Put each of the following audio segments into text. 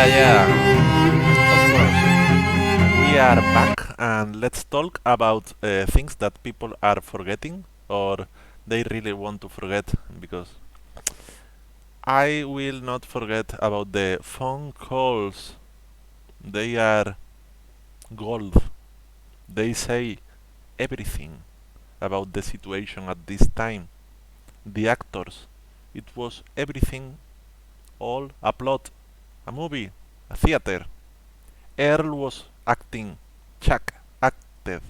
Of course. We are back and let's talk about things that people are forgetting or they really want to forget because I will not forget about the phone calls. They are gold. They say everything about the situation at this time. The actors. It was everything, all a plot, a movie, a theater. Earl was acting. Chuck acted.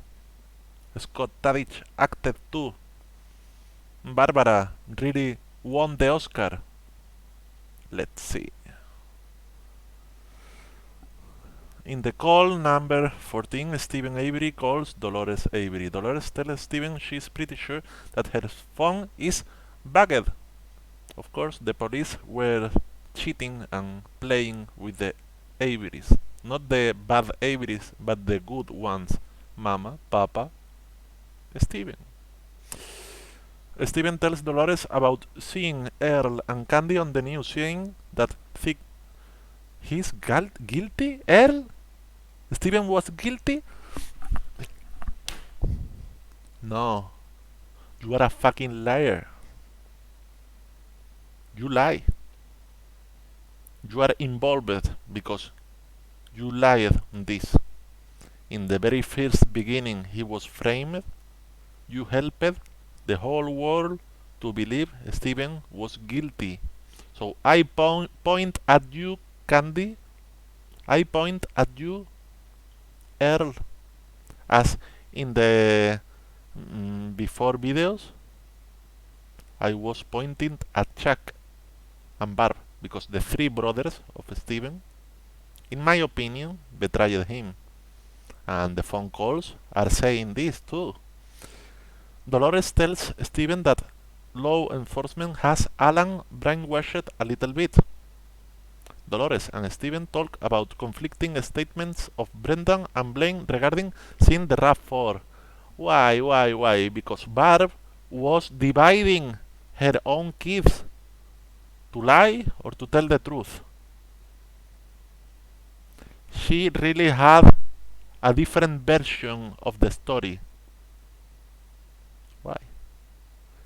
Scott Tadich acted too. Barbara really won the Oscar. Let's see. In the call number 14, Stephen Avery calls Dolores Avery. Dolores tells Stephen she's pretty sure that her phone is bugged. Of course, the police were cheating and playing with the Averys. Not the bad Averys, but the good ones. Mama, Papa, Stephen. Stephen tells Dolores about seeing Earl and Candy on the news, saying that he's guilty? Earl? Stephen was guilty? No. You are a fucking liar. You lie. You are involved because you lied on this. In the very first beginning he was framed. You helped the whole world to believe Stephen was guilty. So I point at you, Candy. I point at you, Earl. As in the before videos, I was pointing at Chuck and Barb because the three brothers of Stephen, in my opinion, betrayed him. And the phone calls are saying this too. Dolores tells Stephen that law enforcement has Alan brainwashed a little bit. Dolores and Stephen talk about conflicting statements of Brendan and Blaine regarding seeing the RAV4. Why? Because Barb was dividing her own kids to lie or to tell the truth. She really had a different version of the story. Why?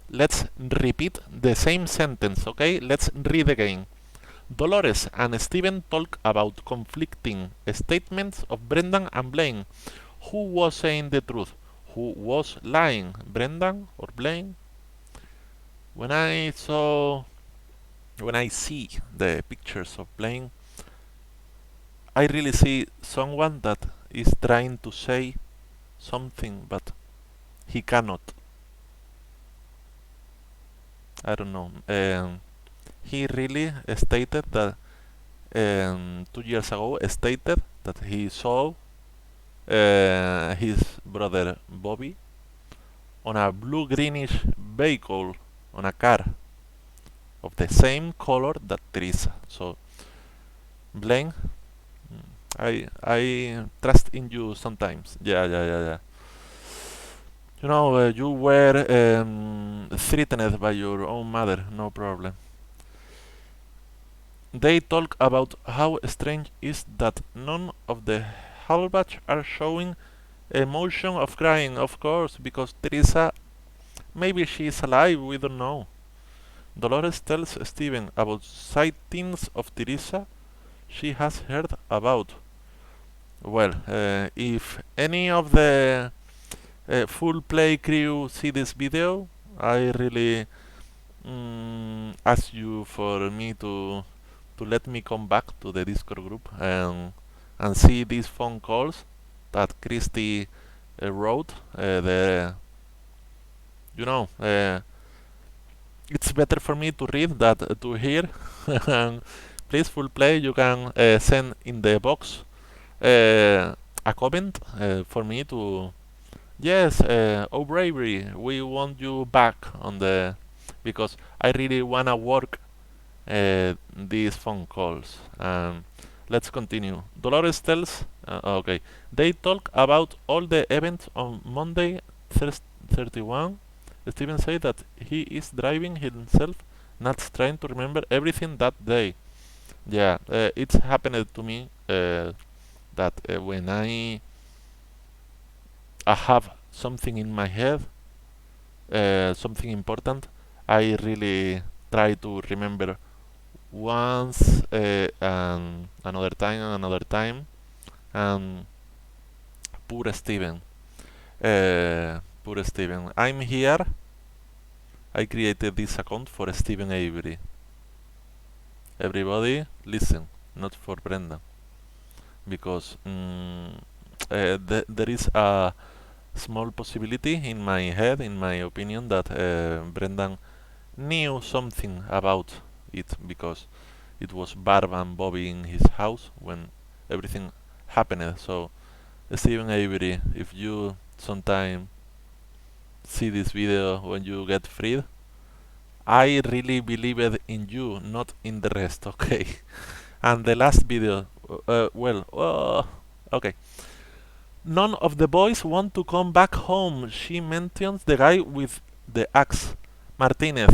Let's repeat the same sentence, okay? Let's read again. Dolores and Stephen talk about conflicting statements of Brendan and Blaine. Who was saying the truth? Who was lying? Brendan or Blaine? When I see the pictures of Blaine, I really see someone that is trying to say something, but he cannot. I don't know. He really stated that 2 years ago stated that he saw his brother Bobby on a blue greenish vehicle on a car of the same color that Teresa. So Blaine, I trust in you sometimes. Yeah. You know, you were threatened by your own mother, no problem. They talk about how strange is that none of the Halbach are showing emotion of crying, of course, because Teresa, maybe she is alive, we don't know. Dolores tells Stephen about sightings of Teresa she has heard about. Well, if any of the full play crew see this video, I really ask you for me to let me come back to the Discord group and see these phone calls that Christy wrote. It's better for me to read than to hear. Please, full play, you can send in the box a comment for me to yes, bravery, we want you back on the because I really wanna work these phone calls. Let's continue. Dolores tells okay, they talk about all the events on Monday 31. Stephen said that he is driving himself, not trying to remember everything that day. Yeah, it's happened to me that when I have something in my head, something important, I really try to remember once and another time, and poor Steven. Poor Steven. I'm here. I created this account for Steven Avery. Everybody, listen, not for Brenda, because there is a small possibility in my head, in my opinion, that Brendan knew something about it because it was Barb and Bobby in his house when everything happened. So, Stephen Avery, if you sometime see this video when you get freed, I really believed in you, not in the rest, okay? And the last video, okay. None of the boys want to come back home. She mentions the guy with the axe, Martinez.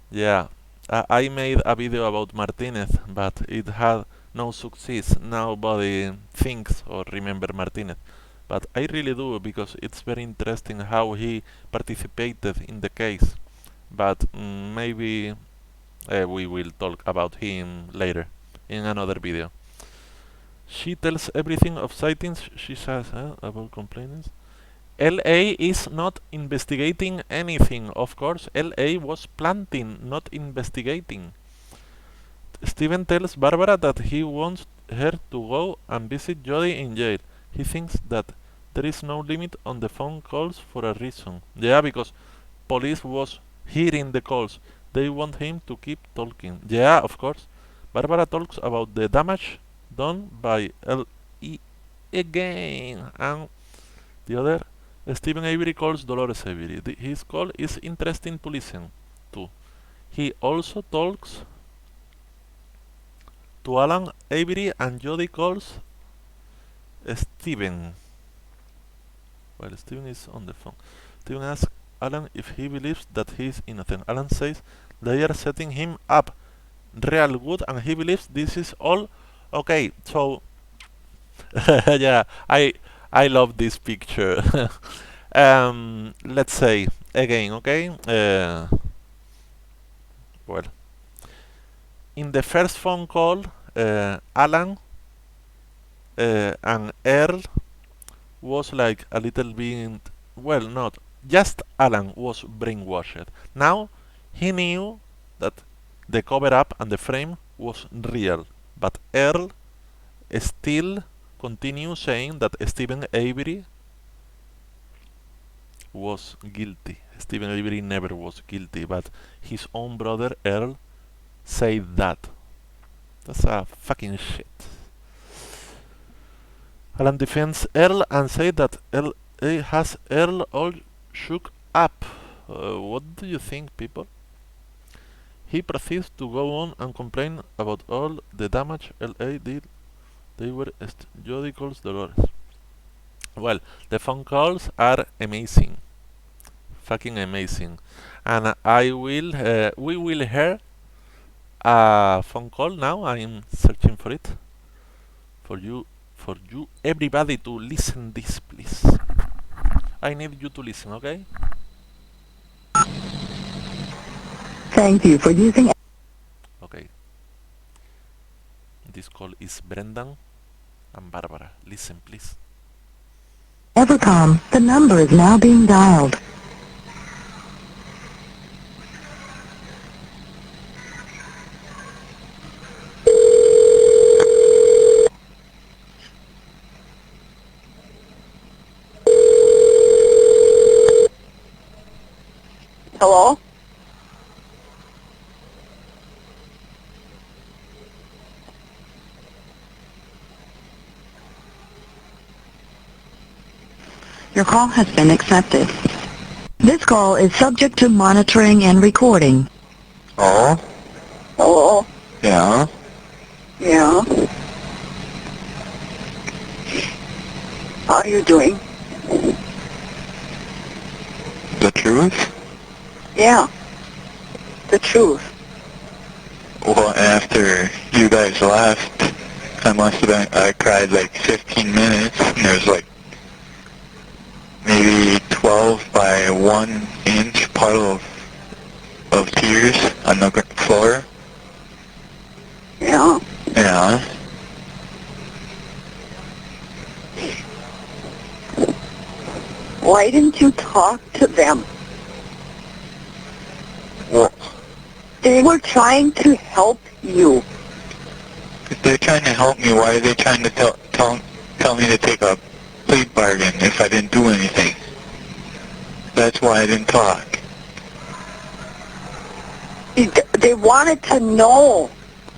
Yeah, I made a video about Martinez, but it had no success. Nobody thinks or remember Martinez. But I really do, because it's very interesting how he participated in the case. But maybe we will talk about him later in another video. She tells everything of sightings she says about complaints. LA is not investigating anything, of course. LA was planting, not investigating. Steven tells Barbara that he wants her to go and visit Jody in jail. He thinks that there is no limit on the phone calls for a reason. Yeah, because police was hearing the calls. They want him to keep talking. Yeah, of course. Barbara talks about the damage done by LE again, and the other, Stephen Avery calls Dolores Avery. His call is interesting to listen to. He also talks to Alan Avery, and Jody calls Stephen. While Stephen is on the phone, Stephen asks Alan if he believes that he is innocent. Alan says they are setting him up real good, and he believes this is all okay. So, yeah, I love this picture. Let's say again, okay? Well, in the first phone call, Alan and Earl was like a little bit, well, not just Alan was brainwashed. Now he knew that the cover up and the frame was real, but Earl still continues saying that Stephen Avery was guilty. Stephen Avery never was guilty, but his own brother Earl said that. That's a fucking shit. Alan defends Earl and said that LA has Earl all shook up. What do you think, people? He proceeds to go on and complain about all the damage LA did. They were Jody calls Dolores. Well, the phone calls are amazing, fucking amazing, and we will hear a phone call now. I'm searching for it for you everybody to listen this, please. I need you to listen, okay? Thank you for using. Okay. This call is Brendan and Barbara. Listen, please. Evercom, the number is now being dialed. Hello? Your call has been accepted. This call is subject to monitoring and recording. Oh? Hello? Yeah? Yeah? How are you doing? The truth? Yeah. The truth. Well, after you guys left, I cried like 15 minutes, and there's like maybe 12 by 1 inch puddle of tears on the floor. Yeah. Yeah. Why didn't you talk to them? Well, They were trying to help you. if they're trying to help me, why are they trying to tell me to take a plea bargain if I didn't do anything? That's why I didn't talk. They wanted to know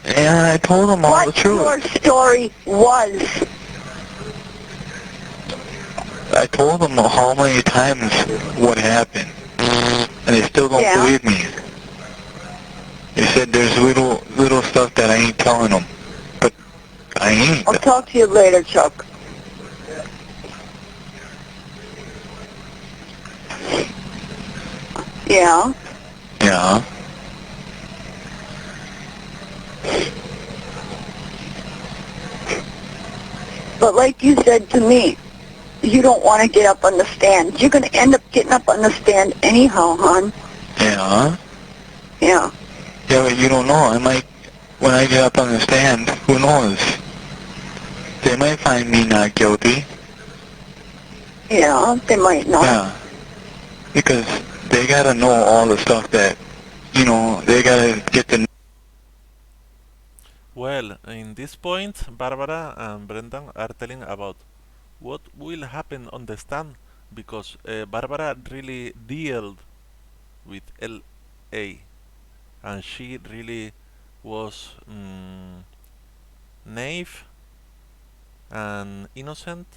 And I told them all the what your truth. story was. I told them how many times what happened, and they still don't Yeah. believe me. They said there's little stuff that I ain't telling them, but I ain't. I'll talk to you later, Chuck. Yeah. Yeah. But like you said to me, you don't want to get up on the stand. You're going to end up getting up on the stand anyhow, hon. Yeah. Yeah. Yeah, but you don't know. I might, when I get up on the stand, who knows? They might find me not guilty. Yeah, they might not. Yeah. Because they gotta know all the stuff that, they gotta get the... Well, in this point, Barbara and Brendan are telling about what will happen on the stand because Barbara really dealt with LA and she really was naive and innocent,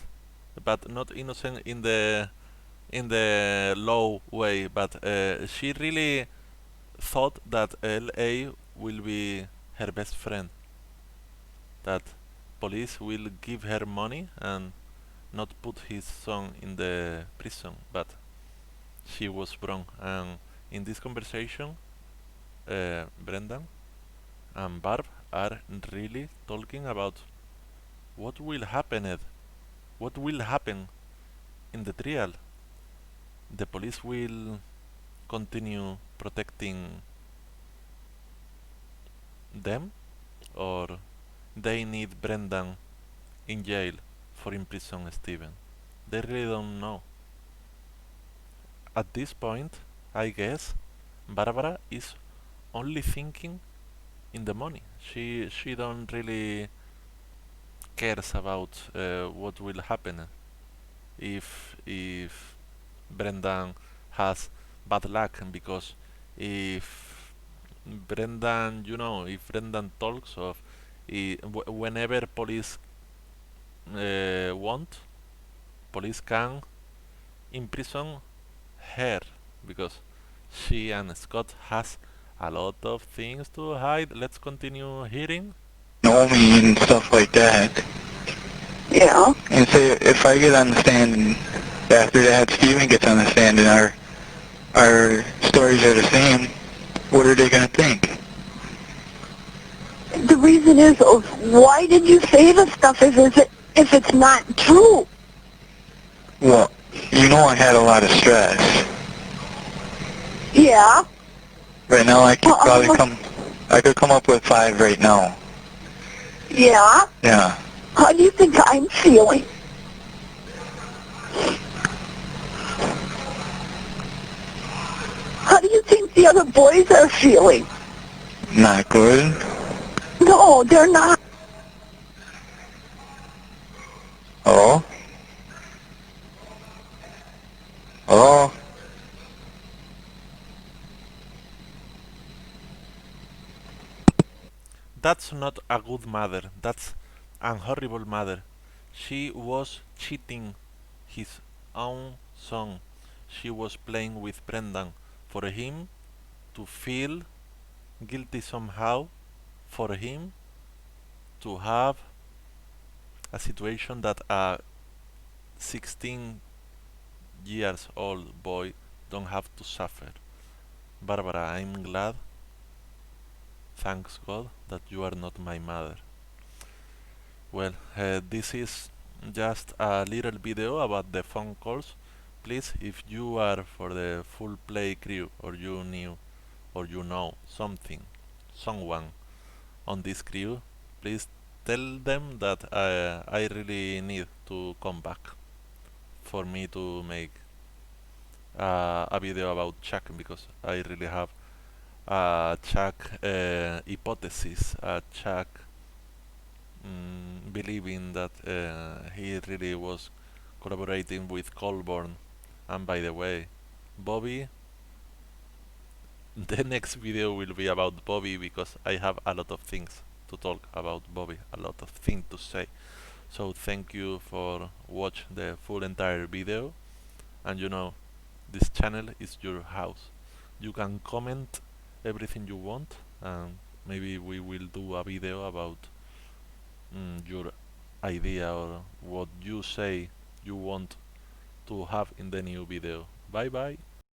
but not innocent in the low way. But she really thought that LA will be her best friend, that police will give her money and not put his son in the prison. But she was wrong. And in this conversation, Brendan and Barb are really talking about what will happen. What will happen in the trial? The police will continue protecting them, or they need Brendan in jail for imprison Steven. They really don't know. At this point, I guess Barbara is only thinking in the money. She don't really cares about what will happen if Brendan has bad luck, because if Brendan, if Brendan talks of whenever police want, police can imprison her because she and Scott has a lot of things to hide. Let's continue hearing. know me and stuff like that. Yeah. And say, if I get on the stand and after that Steven gets on the stand and our stories are the same, what are they gonna think? The reason is, why did you say the stuff if it's not true? Well, I had a lot of stress. Yeah. Right now I could probably Uh-uh. I could come up with 5 right now. Yeah. Yeah. How do you think I'm feeling? How do you think the other boys are feeling? Not good. No, they're not. Hello? Hello? That's not a good mother. That's a horrible mother. She was cheating his own son. She was playing with Brendan for him to feel guilty somehow, for him to have a situation that a 16 years old boy don't have to suffer. Barbara, I'm glad Thanks God that you are not my mother. Well, this is just a little video about the phone calls. Please, if you are for the full play crew, or you knew or you know someone on this crew, please tell them that I really need to come back for me to make a video about Chuck, because I really have a Chuck hypothesis, a Chuck believing that he really was collaborating with Colborne. And by the way, Bobby, the next video will be about Bobby, because I have a lot of things to talk about Bobby, a lot of things to say. So thank you for watch the full entire video, and you know, this channel is your house. You can comment everything you want, and maybe we will do a video about your idea, or what you say you want to have in the new video. Bye bye.